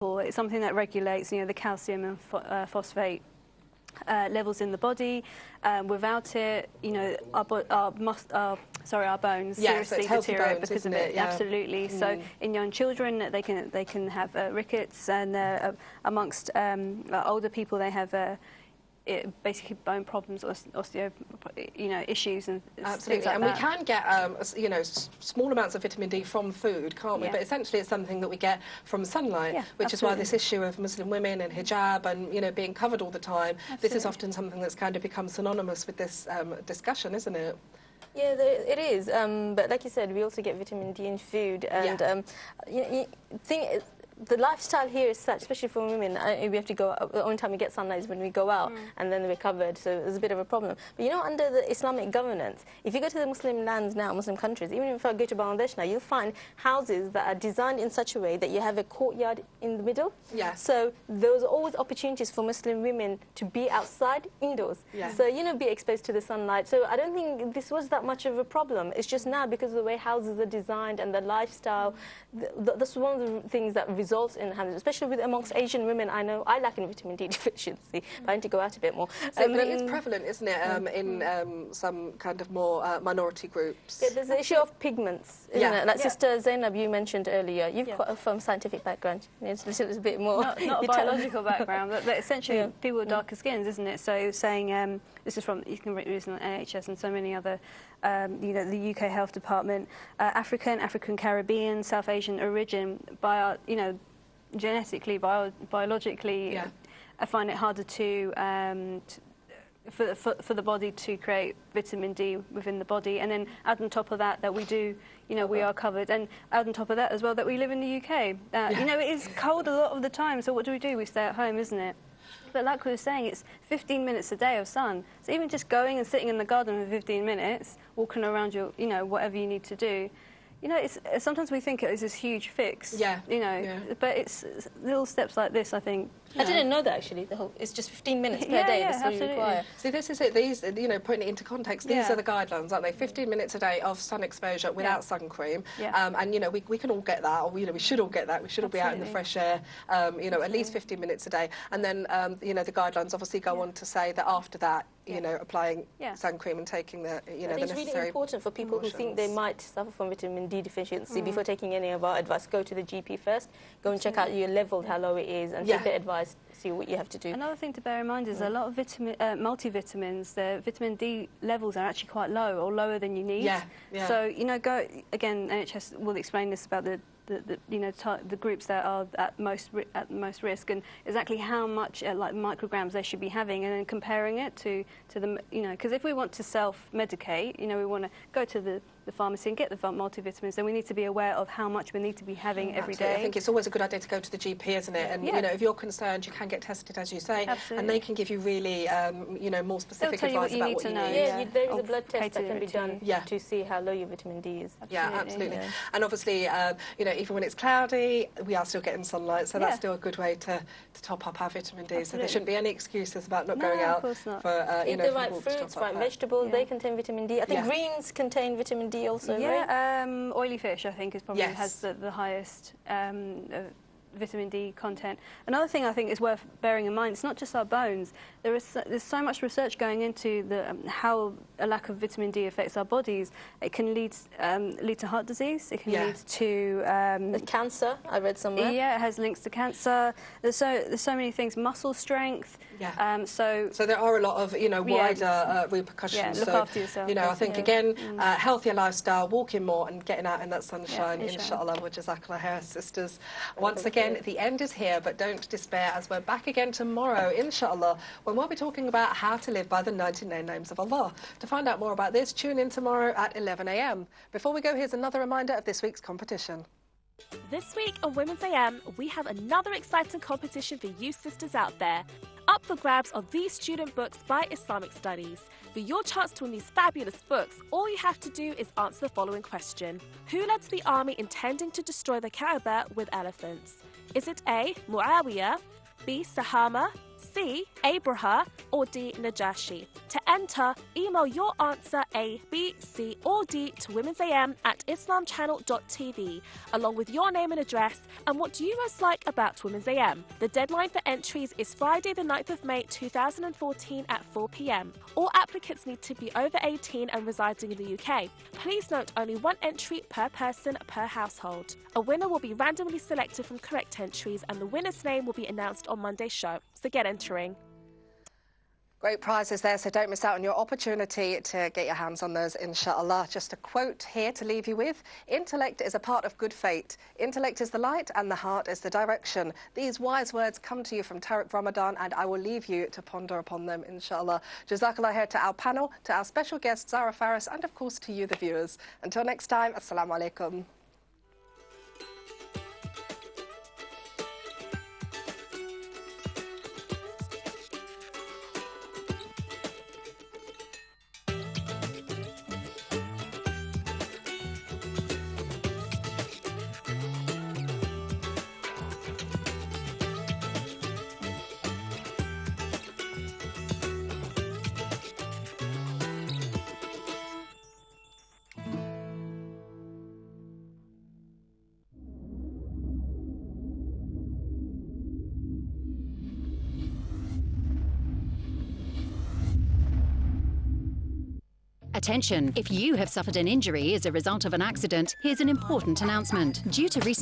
It's something that regulates, the calcium and phosphate levels in the body. Without it, our bones seriously deteriorate because of it. Yeah. Absolutely. So in young children, they can have rickets, and amongst older people, they have basically bone problems or osteo, issues and absolutely. Things like and that. We can get small amounts of vitamin D from food, can't we? Yeah. But essentially, it's something that we get from sunlight, which is why this issue of Muslim women and hijab and being covered all the time. This is often something that's kind of become synonymous with this discussion, isn't it? Yeah, it is. But like you said, we also get vitamin D in food, and the lifestyle here is such, especially for women, we have to go, the only time we get sunlight is when we go out, and then we're covered, so there's a bit of a problem. But under the Islamic governance, if you go to the Muslim lands now, Muslim countries, even if I go to Bangladesh now, you'll find houses that are designed in such a way that you have a courtyard in the middle. Yeah. So there's always opportunities for Muslim women to be outside, indoors. Yeah. So, be exposed to the sunlight. So I don't think this was that much of a problem. It's just now, because of the way houses are designed and the lifestyle, that's one of the things that results in hazards, especially amongst Asian women. I know I lack in vitamin D deficiency, but I need to go out a bit more. But it is prevalent, isn't it, in some kind of more minority groups? Yeah, there's the issue of pigments, isn't it? Like Sister Zainab, you mentioned earlier, you've got a scientific background. It's a little bit more. Not a biological background, but essentially people with darker skins, isn't it? So saying, this is from, you can read this on NHS and so many other, the UK Health Department, African Caribbean, South Asian origin, genetically, biologically, I find it harder for the body to create vitamin D within the body, and then add on top of that we do, we are covered, and add on top of that as well that we live in the UK. It is cold a lot of the time, so what do? We stay at home, isn't it? But like we were saying, it's 15 minutes a day of sun. So even just going and sitting in the garden for 15 minutes, walking around your, whatever you need to do, sometimes we think it is this huge fix. But it's little steps like this, I think. I didn't know that, actually. It's just 15 minutes per day that's all you require. See, this is it. These, putting it into context, these are the guidelines, aren't they? 15 minutes a day of sun exposure without sun cream. And, we can all get that, or, we should all get that. We should all be out in the fresh air, at least 15 minutes a day. And then, the guidelines obviously go on to say that after that, applying sun cream and taking the, the necessary It's really important for people who think they might suffer from vitamin D deficiency. Before taking any of our advice, go to the GP first, go and check out your level, how low it is, and take the advice, see what you have to do. Another thing to bear in mind is a lot of multivitamins, the vitamin D levels are actually quite low, or lower than you need. So, go, again, NHS will explain this about the groups that are at most risk, and exactly how much like micrograms they should be having, and then comparing it to the because if we want to self-medicate, we want to go to the pharmacy and get the multivitamins, then we need to be aware of how much we need to be having every day. I think it's always a good idea to go to the GP, isn't it? And if you're concerned, you can get tested, as you say, and they can give you really more specific advice about what you need. There is a blood test that can be done to see how low your vitamin D is. Absolutely. And obviously, even when it's cloudy, we are still getting sunlight, so that's still a good way to top up our vitamin D. So there shouldn't be any excuses about not going out for eat the right fruits, right vegetables. They contain vitamin D. I think greens contain vitamin D also. Right? Oily fish, I think, has the highest vitamin D content. Another thing I think is worth bearing in mind, it's not just our bones. There's so much research going into how a lack of vitamin D affects our bodies. It can lead to heart disease. It can lead to cancer. I read somewhere. Yeah, it has links to cancer. There's so many things. Muscle strength. So there are a lot of wider repercussions. Look after yourself. I think again, healthier lifestyle, walking more, and getting out in that sunshine. Inshallah, wa jazakallah khair, sisters. Once again, the end is here, but don't despair, as we're back again tomorrow, inshallah, when we'll be talking about how to live by the 99 names of Allah. To find out more about this, tune in tomorrow at 11 a.m. Before we go, here's another reminder of this week's competition. This week on Women's AM, we have another exciting competition for you sisters out there. Up for grabs are these student books by Islamic Studies. For your chance to win these fabulous books, all you have to do is answer the following question. Who led the army intending to destroy the Kaaba with elephants? Is it A, Muawiyah, B, Sahama, C, Abraha, or D, Najashi? To enter, email your answer A, B, C or D to womensam@islamchannel.tv, along with your name and address and what do you most like about Women's AM. The deadline for entries is Friday the 9th of May 2014 at 4 p.m. All applicants need to be over 18 and residing in the UK. Please note only one entry per person per household. A winner will be randomly selected from correct entries and the winner's name will be announced on Monday's show. So get entering. Great prizes there, so don't miss out on your opportunity to get your hands on those, inshallah. Just a quote here to leave you with. Intellect is a part of good fate. Intellect is the light and the heart is the direction. These wise words come to you from Tariq Ramadan and I will leave you to ponder upon them, inshallah. Jazakallah khair to our panel, to our special guest, Zara Faris, and of course to you, the viewers. Until next time, assalamu alaikum. Attention! If you have suffered an injury as a result of an accident, here's an important announcement. Due to recent